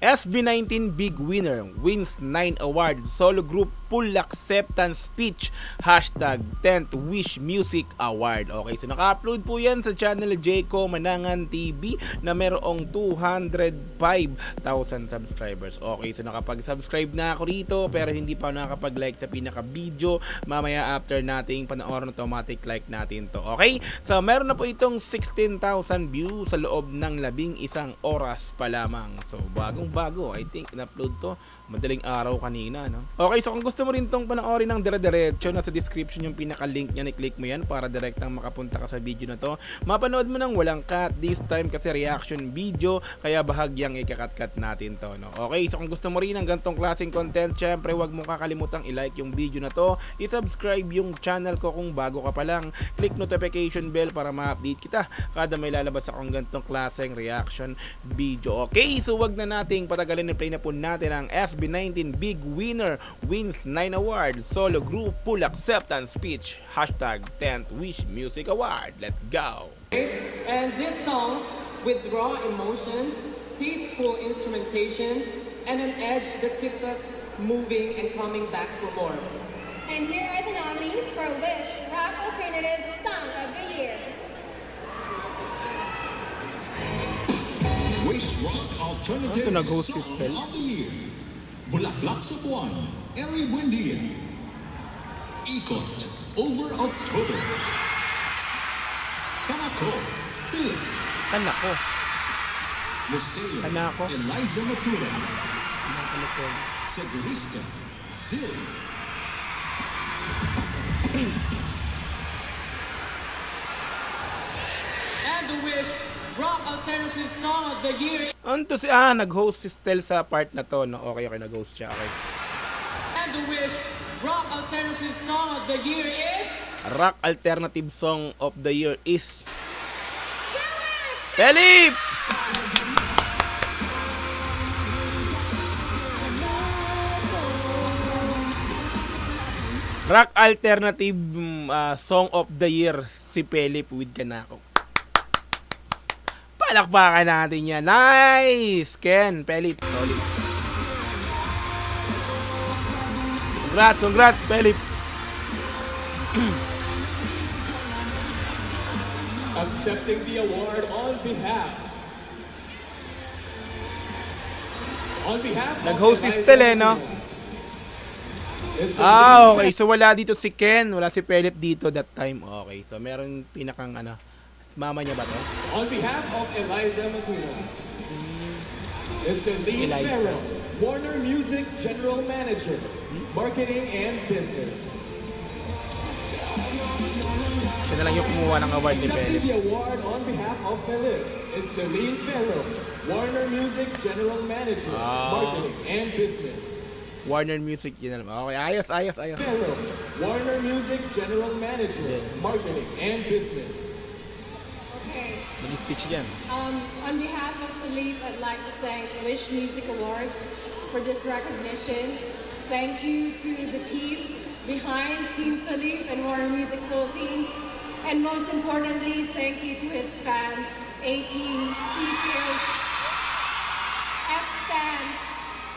SB19 Big Winner wins 9 awards, solo group full acceptance speech, hashtag 10th Wish Music Award. Okay, so naka-upload po yan sa channel Jayco Manangan TV na merong 205,000 subscribers. Okay, so nakapag-subscribe na ako rito pero hindi pa nakapag-like sa pinaka-video. Mamaya after nating panoorin, automatic like natin to. Okay, so meron na po itong 16,000 views sa loob ng 11 oras pa lamang. So bago, I think in-upload to madaling araw kanina, no? Okay, so kung gusto mo rin tong panoorin ng dire-diretso, nasa description yung pinaka-link niya, i-click mo yan para direktang makapunta ka sa video na to. Mapanood mo ng walang cut this time kasi reaction video, kaya bahagyang ikakat-cut natin to, no? Okay, so kung gusto mo rin ng gantong klaseng content, syempre huwag mong kakalimutang i-like yung video na to, i-subscribe yung channel ko kung bago ka pa lang, click notification bell para ma-update kita kada may lalabas akong gantong klaseng reaction video. Okay, so wag na nating patagalin, i-play na po natin ang SB19 Big Winner wins 9 awards, solo group full acceptance speech, hashtag 10th Wish Music Award. Let's go! And these songs with raw emotions, tasteful instrumentations, and an edge that keeps us moving and coming back for more. And here are the nominees for Wish Rock Alternative Song of the Year. Wish Rock Alternative Ano nag-host si Song Stel? of the Year. Bulaklak sa Buwan, Ellie Buendia. Ikot, Over October. Kanako, Philip. Kanako. Museo, Kanako. Eliza Matura. Kanako. Segurista, Zil. And the Wish Rock Alternative Song of the Year. Anto si nag-host si Stel sa part na to, no? Okay, nag-host siya. Okay. And the Wish Rock Alternative Song of the Year is Rock Alternative Song of the Year is Philip! Rock Alternative Song of the Year si Philip with Kanako. Palakpakan natin yan. Nice! Ken, Philip. Solid. Congrats, Philip. Accepting the award on behalf Nag-host si Stel, no? Okay. So wala dito si Ken, wala si Philip dito that time. Okay, so meron pinakang mama niya ba to? On behalf of Eliza Matuna, is Celine Eliza. Ferros, Warner Music General Manager, Marketing and Business. Siya na lang yung kumuha ng award ni Accepting Philip. the award on behalf of Philip is Celine Ferros, Warner Music General Manager, Marketing and Business. Warner Music, yun naman. Okay, ayos. Ferros, Warner Music General Manager, Marketing and Business. Okay. Nag-speech yan. On behalf of Philippe, I'd like to thank Wish Music Awards for this recognition. Thank you to the team behind Team Philippe and Warner Music Philippines. And most importantly, thank you to his fans, A-Team, C-Series, F-Stands.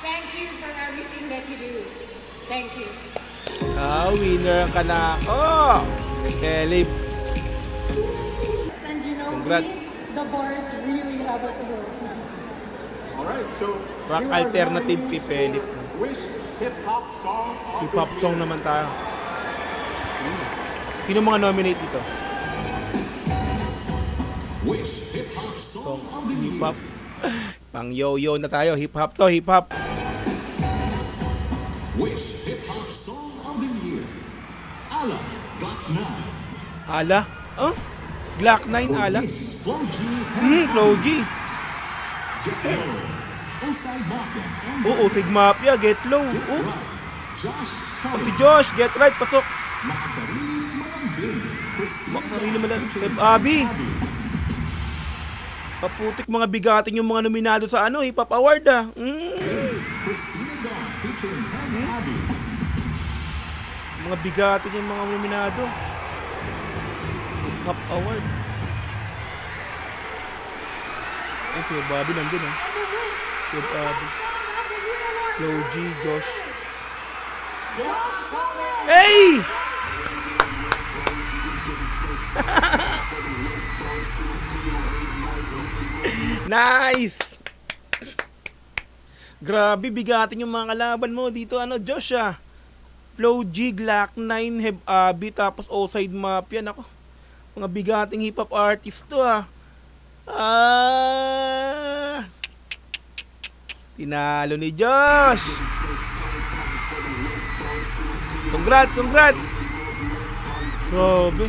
Thank you for everything that you do. Thank you. Winner ang Kanako. Philip. And you know, Congrats. the bars really have us a All right, so Rock Alternative kay Philip. Wish Hip Hop Song of Hip hop song naman tayo. Sino mga nominate dito? Wish Hip Hop Song of the Hip Year. hop. Pang yo-yo na tayo. Hip hop to, hip hop. Wish Hip Hop Song of the Year. Ala, Glock 9. Ala? Glock 9 ala? Otis, Flo G, Flo G. Get Low. Osai Mafia and Oo, Sigmapia, get low. Get Oh, Right. Josh si Curry. Josh, get right, pasok. Makasarili Malambing. Christina Makarili Dawn malang. featuring Abby. Abby. Paputik mga bigatin yung mga nominado sa Hip Hop Award Christina Dawn featuring Abby. Mga bigatin yung mga nominado. Hip Hop Award. Ay, si Bobby nandun And the Wish Hip Abi. Flo G, Josh. Hey! Nice! Grabe, bigatin yung mga kalaban mo dito, Josh ah. Flo G, Glock 9, Heb Abi, tapos Oside Mafia. Nako, mga bigating hip-hop artist to ah. Tinalo ni Josh. Congrats. Grabe.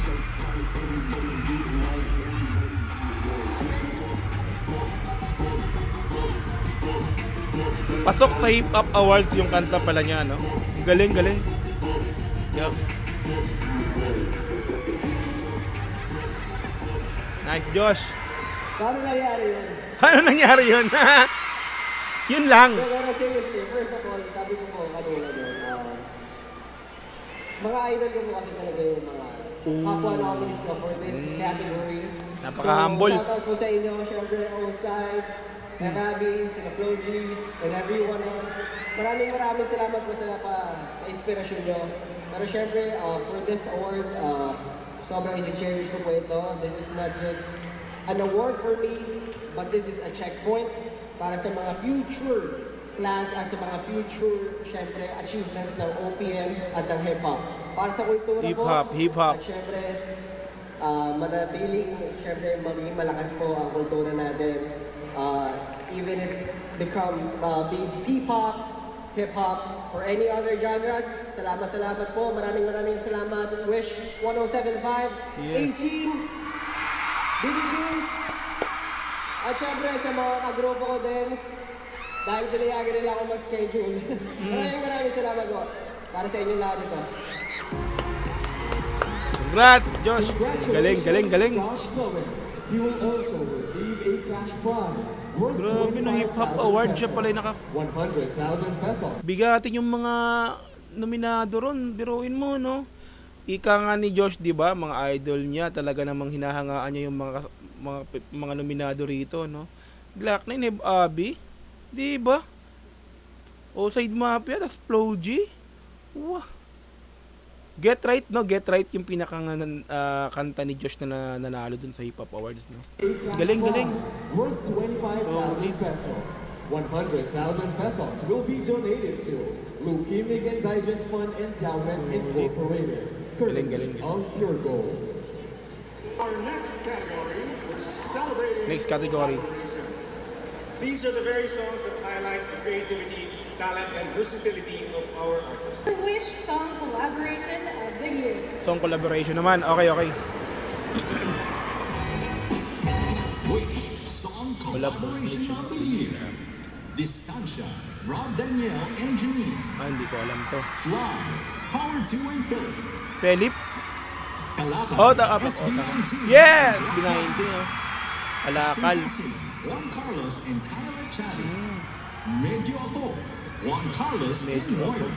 Pasok sa Hip Hop Awards yung kanta pala niya, no? Galing. Yup. Nice, Josh. Paano nangyari yun? Paano nangyari yun? Yun lang. Pero seriously, first of all, sabi ko po kanina doon, mga idol ko po kasi talaga yung mga kapwa nominees ko for this category. Napaka-humble. So, shoutout po sa inyo, syempre, Oside, Abi, sila Flo G, and everyone else. Maraming salamat po sa inspirasyon nyo. Pero syempre, for this award, sobrang i-cherish ko po ito. This is not just an award for me, but this is a checkpoint para sa mga future plans at sa mga future, syempre, achievements ng OPM at ng hip-hop. Para sa kultura Hip-hop. At syempre, manatiling, syempre, maging malakas po ang kultura natin. Even if become P-pop, hip-hop, or any other genres. Salamat po. Maraming salamat. Wish 1075, Yes. A-Team, BBQs, at syempre sa mga kagrupo ko din, dahil pinayagan nila ako mas-schedule. Maraming salamat po para sa inyo lahat ito. Congrats, Josh. Galing. Josh Cohen. He will also receive a cash prize worth Grabe, ng Hip Hop Award siya pala yung 100,000 pesos. bigatin yung mga nominado ron. Biruin mo, no? Ika nga ni Josh, di ba? Mga idol niya, talaga namang hinahangaan niya yung mga nominado rito, no? Glock 9, Heb Abi, di ba? Oside Mafia, tas Flo G. Wah. Get Right, no? Get Right yung kanta ni Josh na nanalo dun sa Hip Hop Awards, no? Galing. Worth 25,000 pesos. 100,000 pesos will be donated to Leukemic Indigence Fund Endowment Incorporated, courtesy of Pure Gold. Our next category, which celebrating Next category. These are the very songs that highlight the creativity, talent, and versatility of our artists. Wish Song Collaboration of the Year. Song collaboration naman. Okay. Wish Song Collaboration of the Year. Distancia, Rob Daniel and Janine. Hindi ko alam to. Fly, Power 2 and Philip. Philip? Kalakal, SB19. SB19. Yes! B19, oh. Kalakal. Juan Carlos and Kyle Echadi. Medyo Ako, Juan Carlos and Medyo Ako. Moira.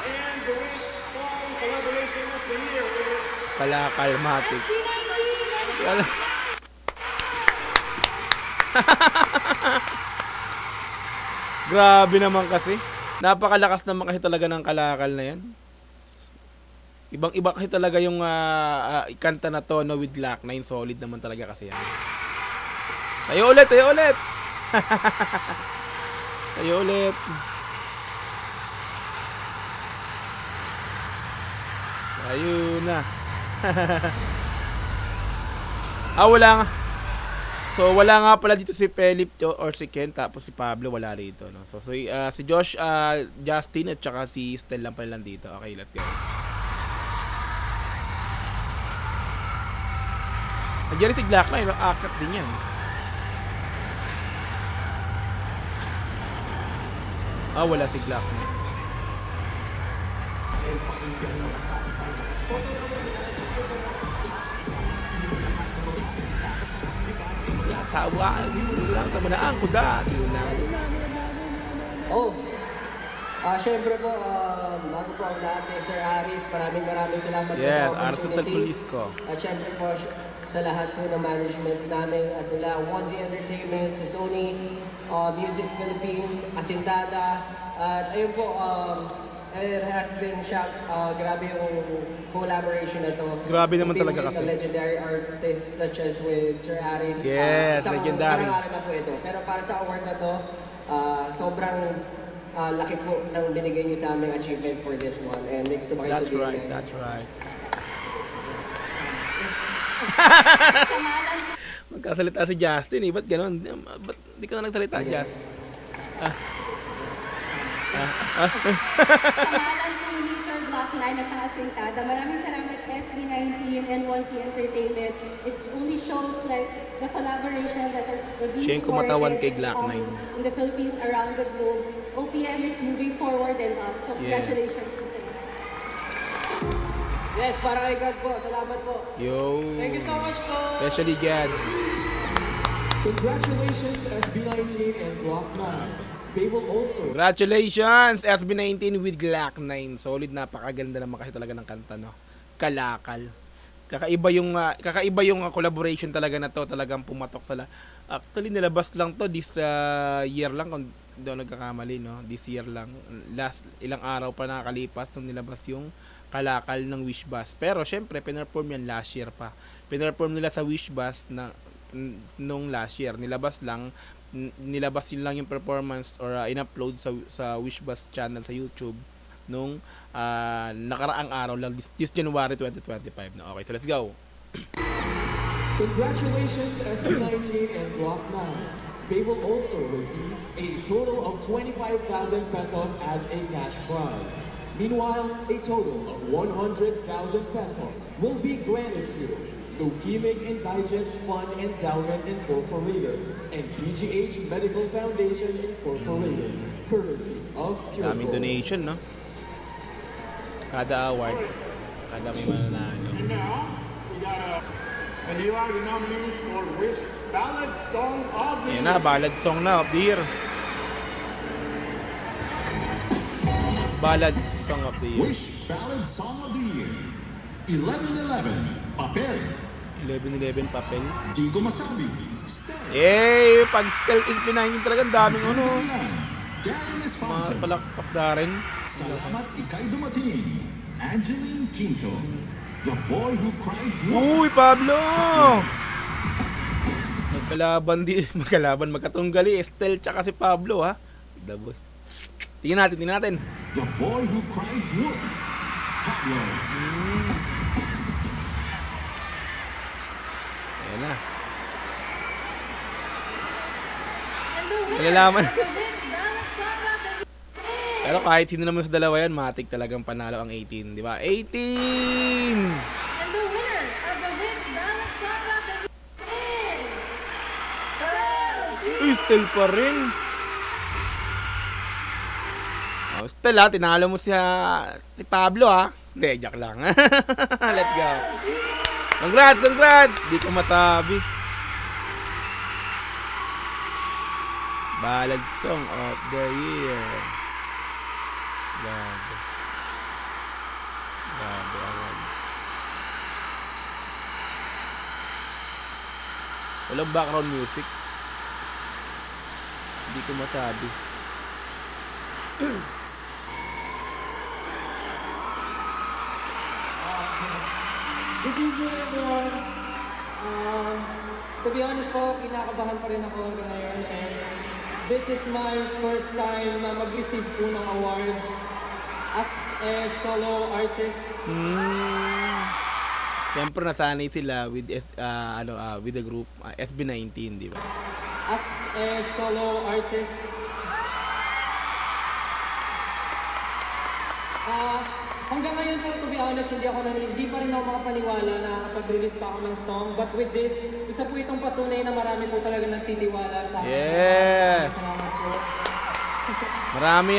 And the Wish Song Collaboration of the Year is Kalakalmatic. Grabe naman kasi. Napakalakas naman kasi talaga ng Kalakal na yan. Ibang-iba kasi talaga yung kanta na to, no, with Glock 9. Solid naman talaga kasi yan. Tayo ulit! Tayo ulit. Ayun na. Wala nga. So wala nga pala dito si Philip or si Ken, tapos si Pablo wala rito, no. So si Josh, Justin at saka si Stel lang pala dito. Okay, let's go. Nandiyan si Glock na, akat din yan. Wala si Glock na. Sawa lang sa manaan ko dati. Siyempre po, bago po ang lahat kay Sir Aris, maraming salamat po Yes, sa Aristotle opportunity. Pulisco. At siyempre po sa lahat po ng management namin at nila Onesie Entertainment, sa Sony Music Philippines, Asintada, at ayun po, it has been grabe yung collaboration na to. Grabe naman To be talaga with kasi. the legendary artists such as with Sir Aris. Yes, isang legendary. karangalan na po ito. Pero para sa award na to, sobrang laki po ng binigay niyo sa aming achievement for this one. And may gusto ba kayo That's sabihin, right, guys? that's right. Magkasalita si Justin eh, ba't ganon? Ba't di ka na nagsalita, Just? Pangalan po ni Sir Block 9 at ang Asintada. Maraming salamat SB19 and Onesie Entertainment. It only shows like the collaboration that are being Siya yung kumatawan supported kay Glock 9. in the Philippines, around the globe. OPM is moving forward and up. So Yes. congratulations po sa inyo. Yes, para kay God po. Salamat po. Yo. Thank you so much po. Especially God. Congratulations, SB19 and Block 9. They will also Congratulations, SB19 with Glock 9. Solid, napakaganda naman kasi talaga ng kanta, no? Kalakal. Kakaiba yung collaboration talaga na to, talagang pumatok sa Actually, nilabas lang to this year lang, kung doon nagkakamali, no? This year lang. Last ilang araw pa nakakalipas nung nilabas yung Kalakal ng Wishbus. Pero syempre, pinerform yan last year pa. Pinerform nila sa Wishbus na nung last year. Nilabas yun lang yung performance or in-upload sa Wishbus channel sa YouTube nung nakaraang araw lang, this January 2025. No? Okay, so let's go. Congratulations, SB19 and Block 9. They will also receive a total of 25,000 pesos as a cash prize. Meanwhile, a total of 100,000 pesos will be granted to Leukemic Indigents Fund Endowment Incorporated and PGH Medical Foundation Incorporated, courtesy of Pure Daming Gold. donation, no? Kada award, kada may mananalo. And now, and here are the nominees for Wish Ballad Song of the Ayan na, ballad song na of the year. Ballad song of the year. Wish Ballad Song of the Year. 1111, Papel. 11-11 papel. Di ko masabi. Stella. Eh, pag stealth is pinahin talaga, ang daming ano. Darren Mga Esponte. palakpak na rin. Salamat ikay dumating. Angeline Quinto. The Boy Who Cried Wolf. Uy, Pablo! Magkatunggali. Estel tsaka si Pablo, ha? Daboy. Tingnan natin. The Boy Who Cried Wolf. Pablo. Ayan na. And the winner Malalaman. of the Wish Ballad Song of the Pero kahit sino naman sa dalawa yan, matik talagang panalo ang 18, di ba? 18! And the winner of the Wish Ballad Song of the Uy, still pa rin. Oh, still ha, tinalo mo si Pablo ha. Hindi, joke lang. Let's go. Congrats! Di ko masabi. Ballad Song of the Year. Grabe award. Walang background music. Hindi ko masabi. Good evening, everyone. To be honest po, kinakabahan pa rin ako hanggang ngayon. And this is my first time na mag-receive po ng award as a solo artist. Siyempre nasanay sila with with the group SB19, di ba? As a solo artist. Hanggang ngayon po, to be honest, hindi pa rin ako makapaniwala na kapag-release pa ako ng song. But with this, isa po itong patunay na marami po talaga nagtitiwala sa akin. Yes! Salamat po. Marami.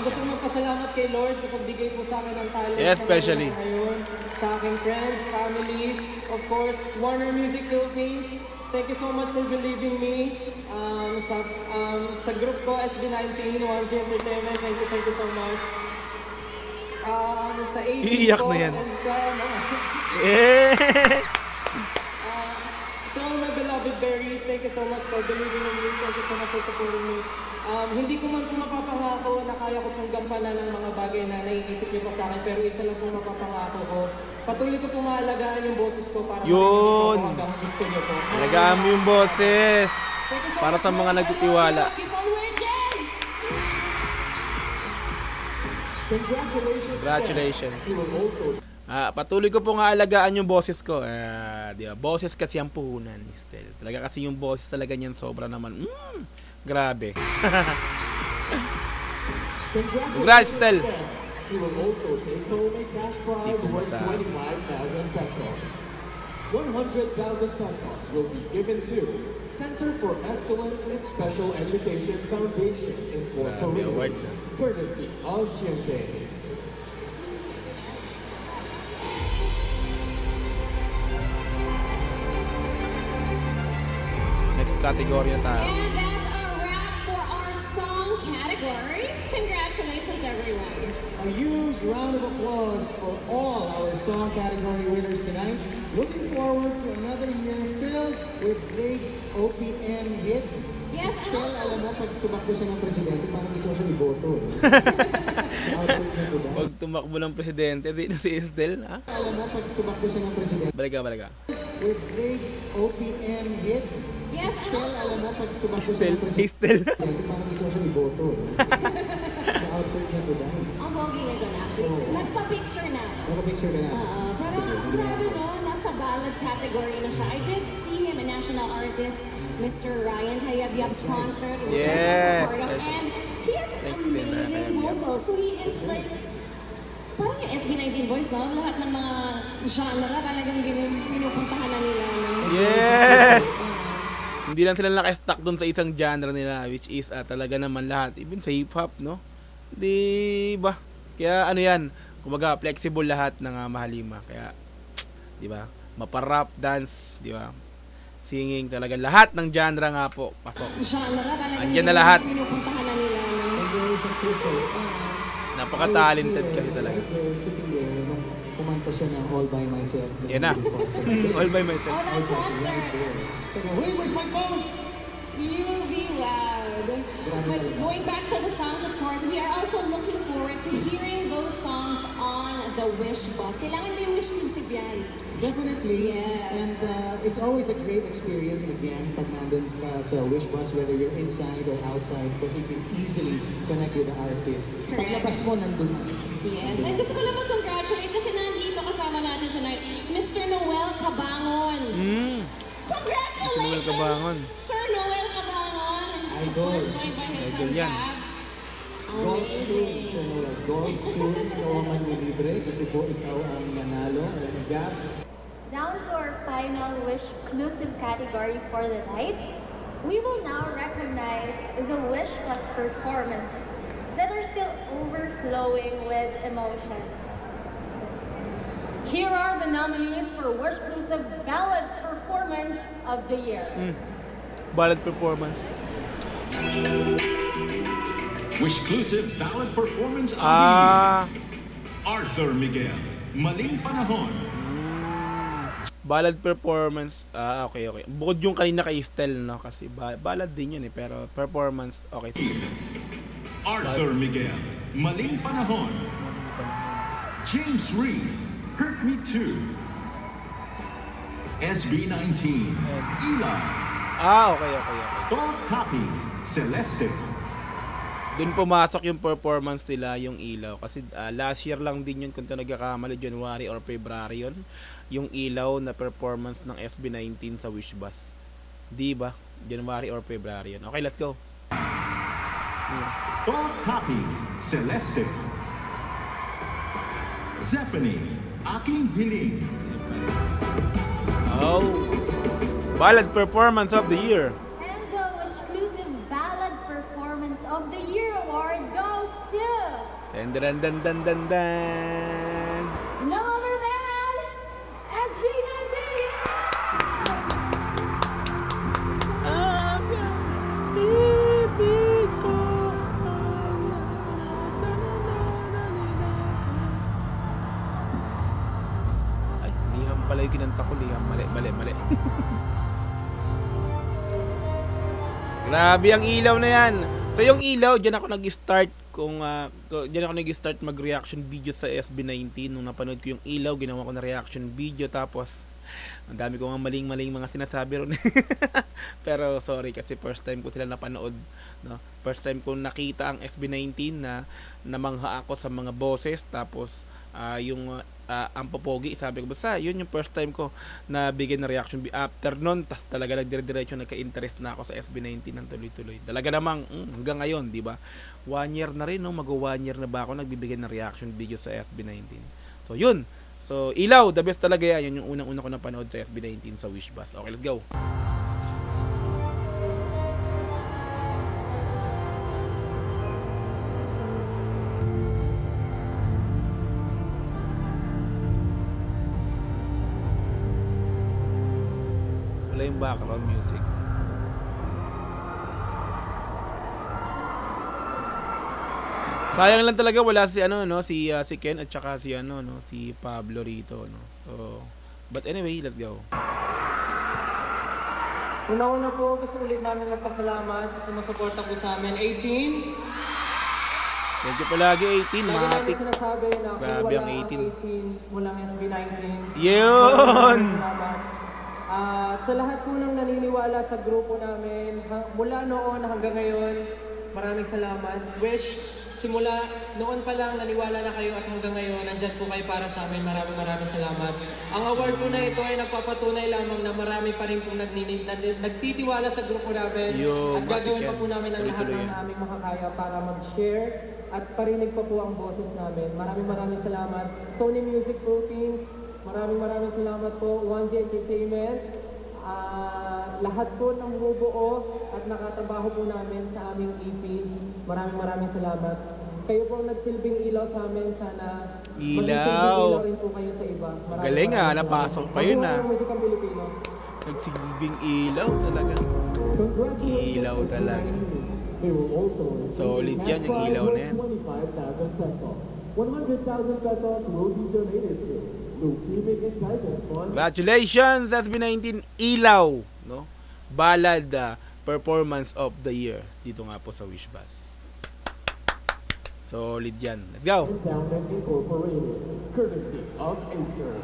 Gusto ko magpasalamat kay Lord sa pagbigay po sa akin ng talent. Yes, na especially. meron ngayon, sa aking friends, families, of course, Warner Music Philippines. Thank you so much for believing me. Sa group ko, SB19, 1Z Entertainment, thank you so much. Sa AD Iiyak ko, na yan. and sa Eh! to all my beloved berries, thank you so much for believing in me. Thank you so much for supporting me. Hindi ko man po mapapangako na kaya ko pong gampanan ng mga bagay na naiisip niyo pa sa akin, pero isa lang po mapapangako ko. Patuloy ko pong maalagaan yung boses ko para Yun. marinig niyo po hanggang gusto niyo po. Alagaan mo yung boses. Thank you so Para much, sa mga Lord. I nagtitiwala. love you. Keep on wishing! Congratulations. You will also Patuloy ko pong aalagaan yung boses ko. Di ba? Boses kasi ang puhunan. Still. Talaga kasi yung boses talaga niyan sobra naman. Grabe. Congrats, Tel. He will also take home a cash prize Hindi ko worth masabi. 25,000 pesos. 100,000 pesos will be given to Center for Excellence in Special Education Foundation Grabe, award Incorporated, na. courtesy of Hyundai. Next category na tayo. And that's a wrap for our song categories. Congratulations, everyone. A huge round of applause for all our song category winners tonight. Looking forward to another year filled with great OPM hits. Yes, Si and Stel, also- alam mo, pag tumakbo siya ng presidente, parang gusto ko siya iboto. Shout out to you, Pag tumakbo ng presidente, sino si Estel? Ha? Alam mo, pag tumakbo siya ng presidente, Baliga. with great OPM hits. Yes, Si and Stel, also- alam mo, pag tumakbo siya ng presidente, Estel. parang gusto ko siya iboto. Shout out to you, Ang pogi na dyan, actually. Nagpa-picture na. Nakapicture ka na. Pero grabe no, nasa ballad category na siya. I did see him a national artist, Mr. Ryan Tayabyab's concert, which I was a Yes. part of. And he has amazing vocals. So he is like, parang yung SB19 Boys, no? Lahat ng mga genre talagang pinupuntahan na nila. No? Yes! Hindi lang sila naka-stuck dun sa isang genre nila, which is talaga naman lahat. Even sa hip-hop, no? Di ba? Kaya ano yan, kumbaga flexible lahat ng Mahalima. Kaya, di ba? Mapa-rap, dance, di ba? Singing, talaga lahat ng genre nga po, pasok. Genre talagang Andyan na lahat. pinupuntahan na nila. No? And very successful. Napaka-talented kasi talaga. Right there, sitting there, nung kumanta siya ng All By Myself. Yan na. All by Oh, myself. that concert! Sabi, wait, where's my phone? You will be wowed. But going back to the songs, of course, we are also looking forward to hearing those songs on the Wish Bus. Kailangan may Wish exclusive yan. Definitely. Yes. And it's always a great experience again pag nandun ka sa Wish Bus, whether you're inside or outside, because you can easily connect with the artist. Correct. Paglabas mo, nandun na. Yes. And gusto ko lang mag-congratulate kasi nandito kasama natin tonight, Mr. Noel Cabangon. Congratulations! Mr. Noel Cabangon. Sir Noel Cabangon. And of Idol. course, joined by his son, Idol yan. Gab. Golf soon, Amazing. Sir Noel. Golf soon. Ikaw ang manlilibre kasi po ikaw ang nanalo. And Gab, Down to our final Wish exclusive category for the night, we will now recognize the Wish Plus performance that are still overflowing with emotions. Here are the nominees for Wish Exclusive Ballad Performance of the Year. Ballad performance. Wishclusive Ballad Performance of the Ah, Year. Arthur Miguel, Maling Panahon. ballad performance. Okay. Bukod yung kanina kay Estel, no? Kasi ballad din yun eh. Pero performance, okay. Arthur Miguel, Maling Panahon. James Reed, Hurt Me Too. SB19, Eli. Okay. Top Copy, Celeste. Doon pumasok yung performance nila, yung ilaw. Kasi last year lang din yun, kung ito nagkakamali, January or February yun. Yung ilaw na performance ng SB19 sa Wish Bus. Di ba? January or February yun. Okay, let's go. Top Copy, Celeste. Zephany, Aking Hiling. Oh! Ballad performance of the year. And the exclusive ballad performance of the year Dan dan dan dan dan dan. No other than SB19! Ibig ko. Ay, liham pala yung kinanta ko. Liham, mali. Grabe ang ilaw na yan. So yung ilaw, dyan ako nag-start mag-reaction video sa SB19. Nung napanood ko yung ilaw, ginawa ko na reaction video. Tapos, ang dami ko nga maling mga sinasabi ron. Pero sorry kasi first time ko sila napanood. No? First time ko nakita ang SB19 na namangha ako sa mga boses. Tapos, ang popogi, sabi ko basta yun yung first time ko na bigyan ng reaction after nun, tas talaga nagdire-diretso nagka-interest na ako sa SB19 ng tuloy-tuloy. Talaga namang hanggang ngayon, di ba? 1 year na rin, no? Mag-1 year na ba ako nagbibigay ng reaction video sa SB19. So yun. So ilaw, the best talaga yan. Yun yung unang-una ko napanood sa SB19 sa Wish Bus. Okay, let's go. Wala yung background music. Sayang lang talaga wala si si Ken at saka si si Pablo rito, no. So, but anyway, let's go. Una-una po, gusto ulit namin magpasalamat sa sumusuporta po sa amin. 18. Thank you palagi 18, Lagi namin matik. sinasabi na kung Grabe wala ang ang 18. 18, walang SB19. Yun! Salamat. Sa lahat po ng naniniwala sa grupo namin, mula noon hanggang ngayon, maraming salamat. Wish, simula noon pa lang naniwala na kayo at hanggang ngayon, nandyan po kayo para sa amin. Maraming salamat. Ang award po na ito ay nagpapatunay lamang na marami pa rin pong nagtitiwala sa grupo namin. Yo, at gagawin pa po Matiken. namin ang lahat Tuloy-tuloy ng yan. aming makakaya para mag-share at parinig pa po ang boses namin. Maraming salamat. Sony Music Philippines, maraming salamat po. 1G Entertainment, lahat po ng bumubuo at nakatrabaho po namin sa aming EP. Maraming salamat. Kayo po ang nagsilbing ilaw sa amin. Sana magsilbing ilaw rin po kayo sa iba. Galing napasok pa yun Musikang Pilipino. Nagsilbing ilaw talaga. Ilaw talaga. Solid yan yung ilaw na yan. 25,000 pesos. 100,000 pesos will be donated to Leukemic and Diabetes Fund. Congratulations, SB19 Ilaw, no? Ballad Performance of the Year dito nga po sa Wish Bus. Solid yan. Let's go. Endowment Incorporated, courtesy of Acer.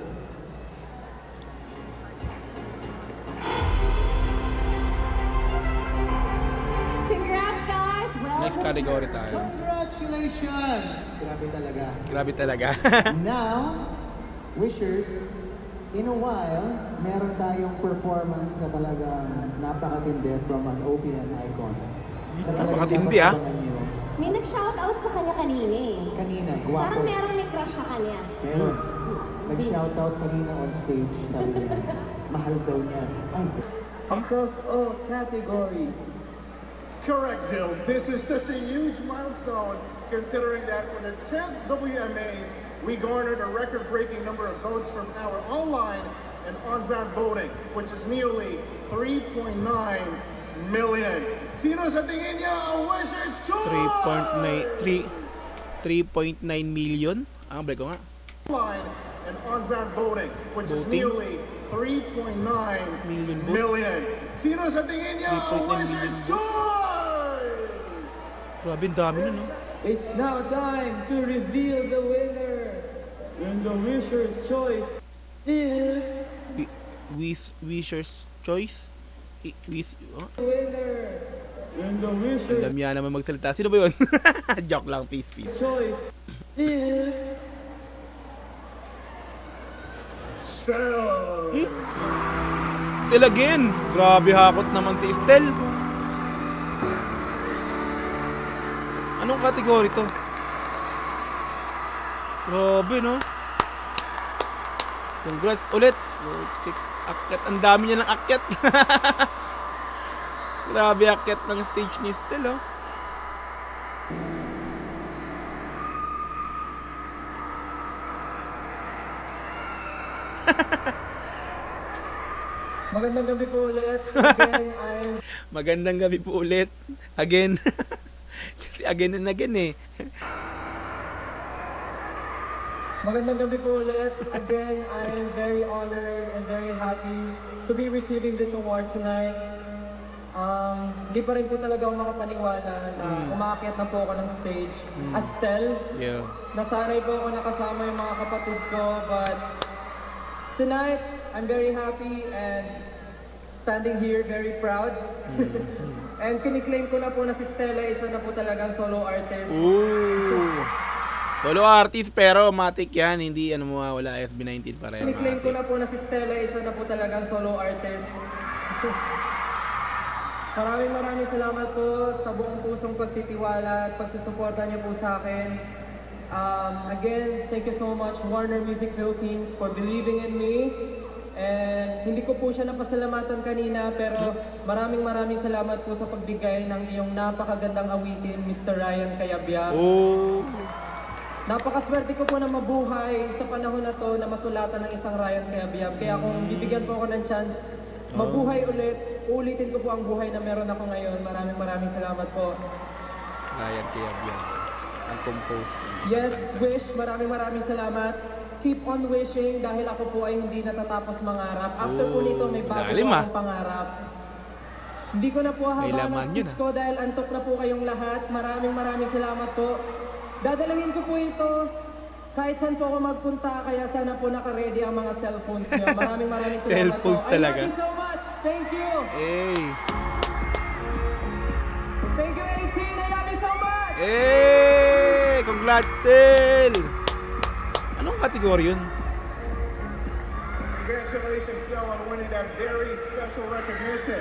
Congrats, guys! Well Next category tayo. Congratulations! Grabe talaga. Now, wishers, in a while, meron tayong performance na talagang napakatindi from an OPM icon. Napakatindi, May nag-shoutout sa kanya kanina eh. Kanina, Parang guwapo. meron may crush sa kanya. Meron. Nag-shoutout kanina on stage. Sabi niya, mahal daw niya. Ay, Across all categories. Correct, Zil. This is such a huge milestone considering that for the 10th WMAs, we garnered a record-breaking number of votes from our online and on-ground voting, which is nearly 3.9 million. Sino sa tingin niya ang Wishers Choice? 3.9 million? Balik ko nga. Online and on-ground voting, which is Voting? nearly 3.9 Million votes? million. Sino sa tingin niya ang 3.9 Wishers million Choice? Grabe, ang dami nun, no? It's now time to reveal the winner. And the Wisher's Choice is Wisher's Choice? winner. And the Ang Wisher's dami naman magsalita. Sino ba yun? Joke lang, peace. Choice is Still again. Grabe hakot naman si Estel. Anong kategory to? Grabe, no? Congrats ulit. Akyat. Ang dami niya ng akyat. Grabe akyat ng stage ni Estel, oh. Magandang gabi po ulit. Again, Magandang gabi po ulit. Again. Kasi again and again eh. Magandang gabi po ulit. Again, I am very honored and very happy to be receiving this award tonight. Di pa rin po talaga ako makapaniwala na umaakyat na po ako ng stage. As Stel, Yeah. nasanay po ako nakasama yung mga kapatid ko, but tonight, I'm very happy and standing here very proud. And kiniklaim ko na po na si Stella isa na po talagang solo artist. Ooh. Solo artist pero matik yan. Hindi ano mawawala, SB19 pa rin. Kiniklaim ko na po na si Stella isa na po talagang solo artist. Maraming salamat po sa buong pusong pagtitiwala at pagsusuporta niyo po sa akin. Again, thank you so much Warner Music Philippines for believing in me. And hindi ko po siya napasalamatan kanina pero maraming salamat po sa pagbigay ng iyong napakagandang awitin, Mr. Ryan Cayabyab. Oh. Napakaswerte ko po na mabuhay sa panahon na to na masulatan ng isang Ryan Cayabyab. Kaya kung bibigyan po ako ng chance mabuhay ulit, ulitin ko po ang buhay na meron ako ngayon. Maraming salamat po. Ryan Cayabyab. Ang compose. Yes, Wish, maraming salamat. Keep on wishing dahil ako po ay hindi natatapos mangarap. After po nito, may bago lalim, po akong pangarap. Hindi ko na po May haba laman ng speech yun, ko dahil antok na po kayong lahat. Maraming salamat po. Dadalangin ko po ito kahit saan po ako magpunta, kaya sana po naka-ready ang mga cellphones nyo. Maraming salamat Cellphones po. talaga. I love you so much. Thank you. Hey. Thank you, 18. I love you so much. Hey! Congrats, Tel! Anong kategory yun? Congratulations, Stel, on winning that very special recognition.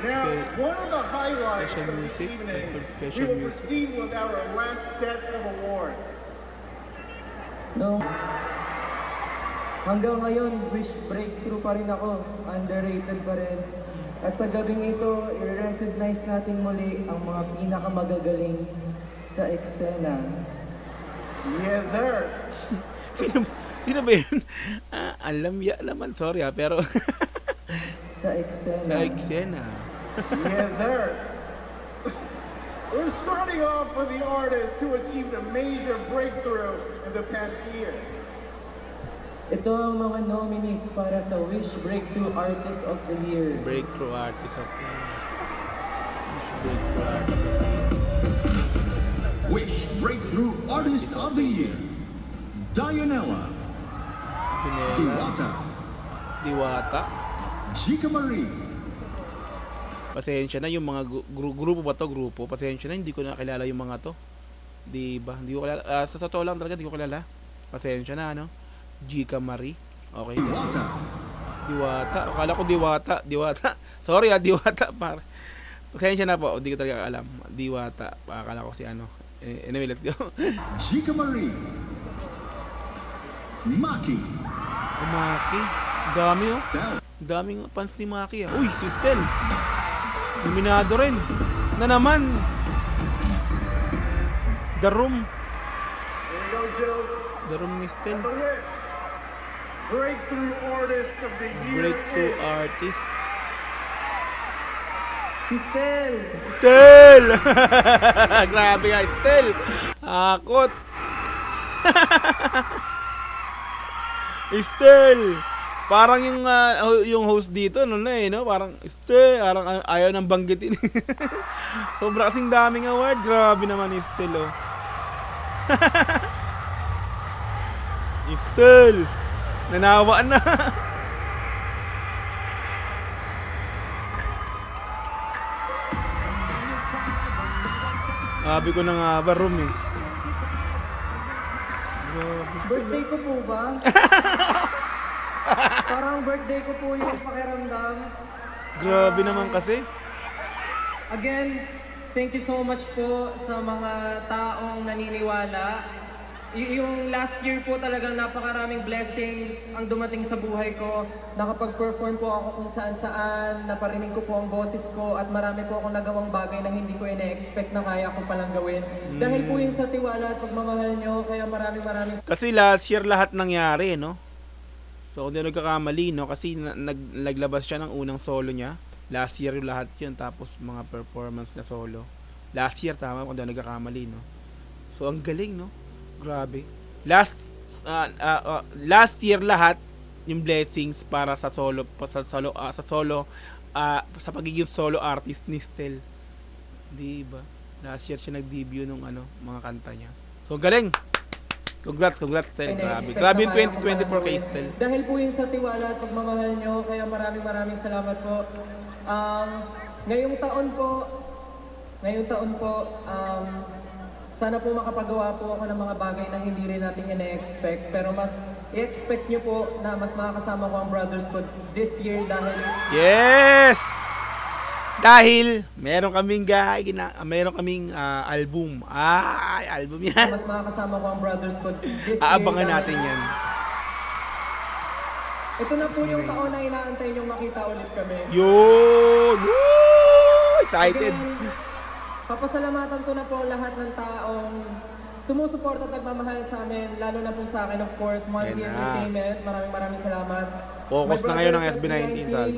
Now, one of the highlights Special of the music, evening, special we will music. proceed with our last set of awards. No. Hanggang ngayon, Wish breakthrough pa rin ako. Underrated pa rin. At sa gabing ito, i-recognize natin muli ang mga pinakamagagaling sa eksena. Yes, sir. Sino ba yun? Alaman, sorry pero Sa eksena. sa eksena. Yes, sir. We're starting off with the artist who achieved a major breakthrough in the past year. Ito ang mga nominees para sa Wish Breakthrough Artist of the Year. Breakthrough artist of the year. Breakthrough artist of the year. Wish Breakthrough Artist of the Year. Dianella. Diwata. Diwata. Chica Marie. Pasensya na yung mga grupo ba to? Grupo. Pasensya na, hindi ko nakilala yung mga to. Di ba? Hindi ko kilala. Sa totoo lang talaga, hindi ko kilala. Pasensya na, ano? Chica Marie. Okay. Diwata. Diwata. Akala ko Diwata. Sorry Diwata. Pasensya na po. Hindi ko talaga alam. Diwata. Akala ko si ano. Anyway, let's go. Chica Marie. Maki. Maki. Dami oh. Stel. Daming fans ni Maki ah. Uy, si Stel. Nominado rin. Na naman. The Room. Here we go, Jill. The Room ni Stel. The Wish Breakthrough Artist of the Year Breakthrough is artist. Si Stel! Stel! Grabe nga, Stel! Akot! Stel! Parang yung host dito, no na eh, no? Parang, Stel, parang ayaw nang banggitin. Sobra kasing daming award. Grabe naman, Stel, oh. Stel! Nanawa na. Sabi ko na nga ba, Room eh. Birthday ko po ba? Parang birthday ko po yung pakiramdam. Grabe naman kasi. Again, thank you so much po sa mga taong naniniwala. Yung last year po talagang napakaraming blessings ang dumating sa buhay ko. Nakapag-perform po ako kung saan-saan, naparinig ko po ang boses ko at marami po akong nagawang bagay na hindi ko ina-expect na kaya ko palang gawin. Dahil po yun sa tiwala at pagmamahal nyo, kaya maraming Kasi last year lahat nangyari, no? So, kung di nagkakamali, no? Kasi naglabas siya ng unang solo niya. Last year yung lahat yun. Tapos, mga performance na solo. Last year, tama, kung di nagkakamali, no? So, ang galing, no? Grabe. Last year lahat, yung blessings para sa sa pagiging solo artist ni Stel. Di ba? Last year siya nag-debut nung mga kanta niya. So, galing! Congrats, Stel. Grabe yung 2024 kay Stel. Dahil po yun sa tiwala at pagmamahal nyo, kaya maraming salamat po. Ngayong taon po, sana po makapagawa po ako ng mga bagay na hindi rin natin ina-expect. Pero mas i-expect nyo po na mas makakasama ko ang brothers ko this year dahil... Yes! Dahil meron kaming album. Album yan. Mas makakasama ko ang brothers ko this year. Aabangan natin yan. Ito na po yung taon na inaantay nyo makita ulit kami. Yun! Woo! Excited! Again, papasalamatan ko na po lahat ng taong sumusuporta at nagmamahal sa amin, lalo na po sa akin, of course, Monzi Entertainment. Maraming salamat. Focus na ngayon ng SB19, Sal.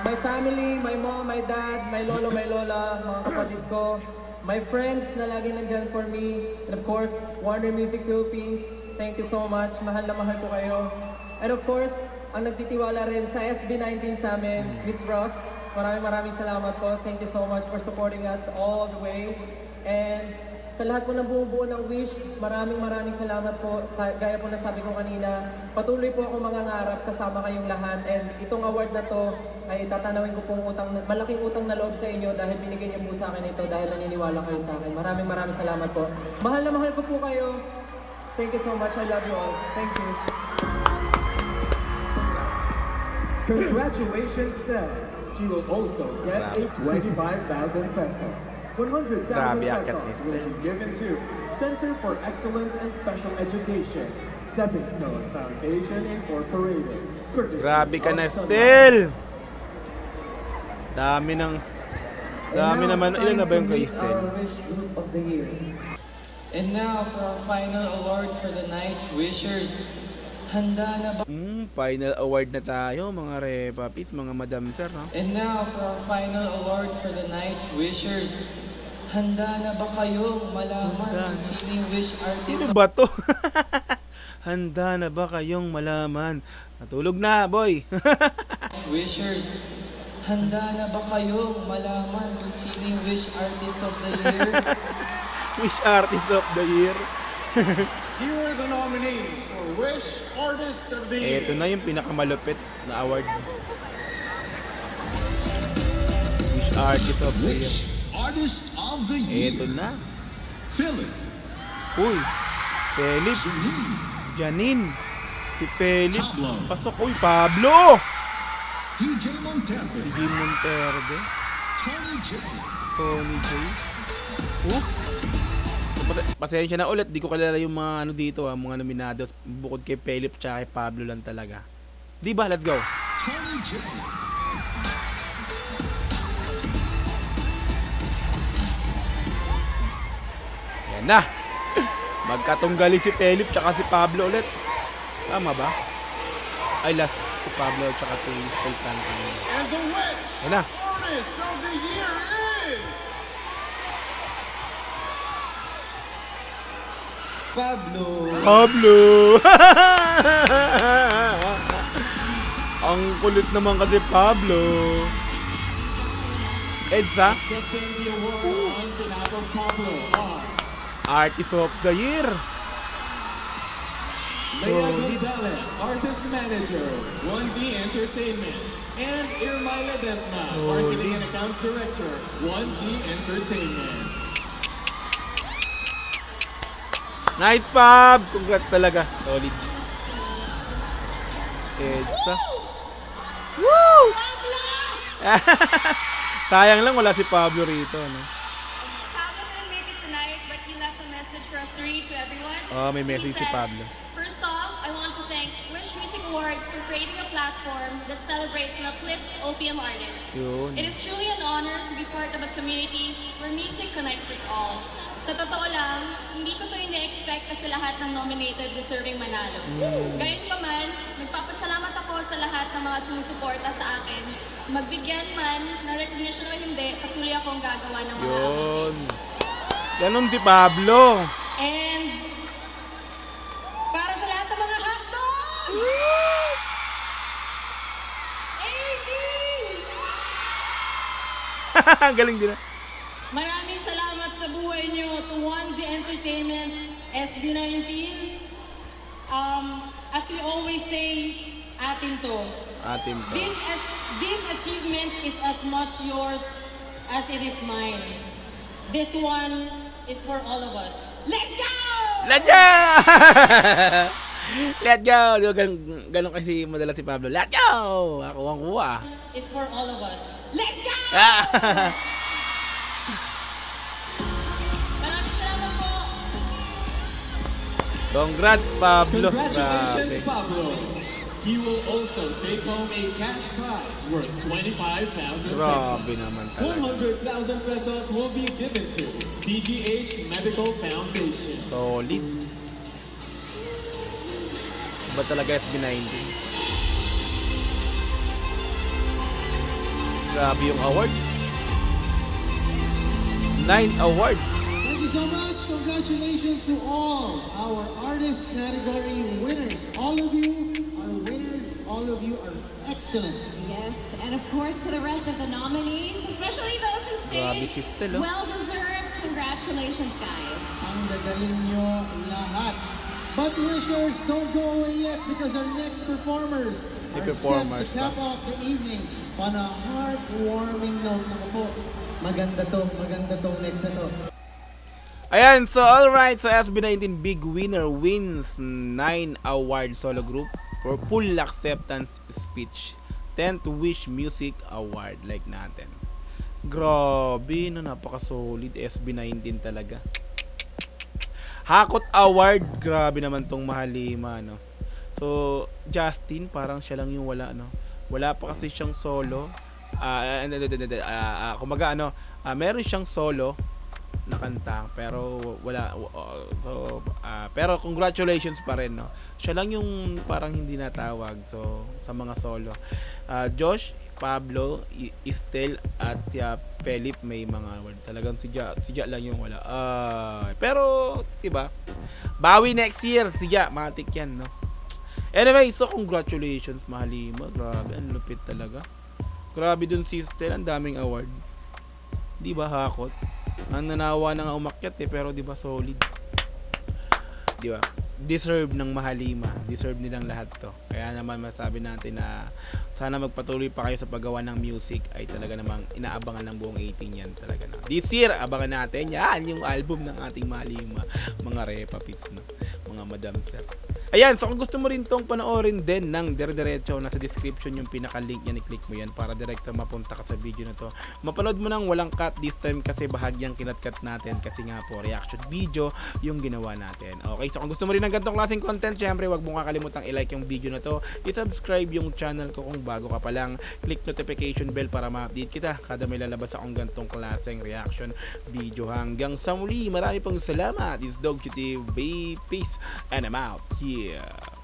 My family, my mom, my dad, my lolo, my lola, mga kapatid ko, my friends na lagi nandyan for me, and of course, Warner Music Philippines, thank you so much. Mahal na mahal ko kayo. And of course, ang nagtitiwala rin sa SB19 sa amin, Miss Ross, maraming salamat po. Thank you so much for supporting us all the way. And sa lahat po ng bumubuo ng Wish, maraming salamat po. Gaya po na sabi ko kanina, patuloy po ako mangangarap kasama kayong lahat. And itong award na to ay tatanawin ko pong malaking utang na loob sa inyo dahil binigay niyo po sa akin ito dahil naniniwala kayo sa akin. Maraming salamat po. Mahal na mahal ko po kayo. Thank you so much. I love you all. Thank you. Congratulations, Stel. He will also get a 25,000 pesos. 100,000 pesos will be given to Center for Excellence and Special Education, Stepping Stone Foundation Incorporated. Grabe ka na, Stel! Dami naman. Ilan na ba yung kay Stel? And now for our final award for the night, Wishers. Handa na ba? Final award na tayo, mga repapits, mga madam sir, no? And now for our final award for the night, Wishers. Handa na ba kayong malaman kung sino yung wish artist? Sino ba to? Handa na ba kayong malaman? Natulog na, boy! Wishers, handa na ba kayong malaman kung sino yung wish artist of the year? Wish artist of the year? Here are the nominees for Wish Artist of the Year. Ito na yung pinakamalupit na award. Wish artist of the year. Artist of the Year. Ito na. Philip. Uy, Philip. Janine. Si Philip. Pablo. Pasok. Uy, Pablo! DJ Monterde. DJ Monterde. Tony J. Pasensya na ulit, di ko kilala yung mga dito, mga nominados bukod kay Philip tsaka kay Pablo lang talaga. Di ba? Let's go. Tony J. Yan na. Magkatunggali si Philip tsaka si Pablo ulit. Tama ba? Ay, last si Pablo tsaka si Sultan. And the Wish Yan na. Artist of the Year is... Pablo! Ang kulit naman kasi Pablo. Edsa? Artist of the Year. Lea Gonzalez, Artist Manager, Onesie Entertainment. And Irma Ledesma, Marketing and Accounts Director, Onesie Entertainment. Nice, Pab! Congrats talaga. Solid. Edsa. Woo! Sayang lang wala si Pablo rito, no? Pablo couldn't make it tonight, but he left a message for us to read to everyone. Oh, may message He si said, Pablo. First off, I want to thank Wish Music Awards for creating a platform that celebrates and uplifts OPM artists. Yun. It is truly an honor to be part of a community where music connects us all. Sa totoo lang, hindi ko to ine-expect kasi lahat ng nominated deserving manalo. Gayun pa man, nagpapasalamat ako sa lahat ng mga sumusuporta sa akin. Magbigyan man ng recognition o hindi, patuloy akong gagawa ng mga Yun. Ganon si Pablo. And para sa lahat ng mga hotdog! Galing din. Maraming salamat sa buhay niyo to 1Z Entertainment, SB19. As we always say, atin to. Atin to. This achievement is as much yours as it is mine. This one is for all of us. Let's go! Let's go! Let's go! Di ba ganun kasi madalas si Pablo. Let's go! Ako ang kuha. It's for all of us. Let's go! Maraming salamat po. Congrats, Pablo. Congratulations, Grabe. Pablo. He will also take home a cash prize worth 25,000 Grabe pesos. naman talaga. 100,000 pesos will be given to PGH Medical Foundation. Solid. Ba talaga SB19? Grabe yung award. 9 awards. Thank you so much. Congratulations to all our artist category winners. All of you are winners. All of you are excellent. Yes, and of course to the rest of the nominees, especially those who Grabe stayed. si Stel, oh. Well deserved. Congratulations, guys. Ang gagaling nyo lahat. But wishers, don't go away yet because our next performers May are performers set to cap off the evening on a heartwarming note. Naku po, maganda to next na to. Ayan, so alright, so SB19 big winner wins 9 award solo group for full acceptance speech. 10th Wish Music Award like natin. Grabe, no, napaka-solid SB19 talaga. Hakot Award, grabe naman tong Mahalima, no. So, Justin, parang siya lang yung wala, no. Wala pa kasi siyang solo. Kumaga, ano, meron siyang solo na kanta pero wala pero congratulations pa rin, no. Siya lang yung parang hindi natawag so sa mga solo. Josh, Pablo, Estel at Philip may mga award. Talagang si Ja lang yung wala. Pero diba? Bawi next year si Ja, matik yan, no. Anyway, so congratulations Mahalima. Grabe, ang lupit talaga. Grabe dun si Estel, ang daming award. Di ba hakot? Ang nanawa na nga umakyat pero di ba solid. Di ba? Deserve ng Mahalima. Deserve nilang lahat to. Kaya naman masabi natin na sana magpatuloy pa kayo sa paggawa ng music ay talaga namang inaabangan ng buong 18 yan talaga na. This year, abangan natin yan yung album ng ating Mahalima. Mga repapits, no? Mga madam sir. Ayan, so kung gusto mo rin tong panoorin din ng dire-diretso, nasa description yung pinaka-link yan, i-click mo yan para direkta mapunta ka sa video na to. Mapanood mo nang walang cut this time kasi bahagyang kinat-cut natin kasi nga po reaction video yung ginawa natin. Okay, so kung gusto mo rin ng ganitong klaseng content, syempre wag mo kakalimutang i-like yung video na to, i-subscribe yung channel ko kung bago ka pa lang, click notification bell para ma-update kita kada may lalabas akong ganitong klaseng reaction video. Hanggang sa muli, marami pong salamat. This is Dog TV, peace and I'm out. Yeah.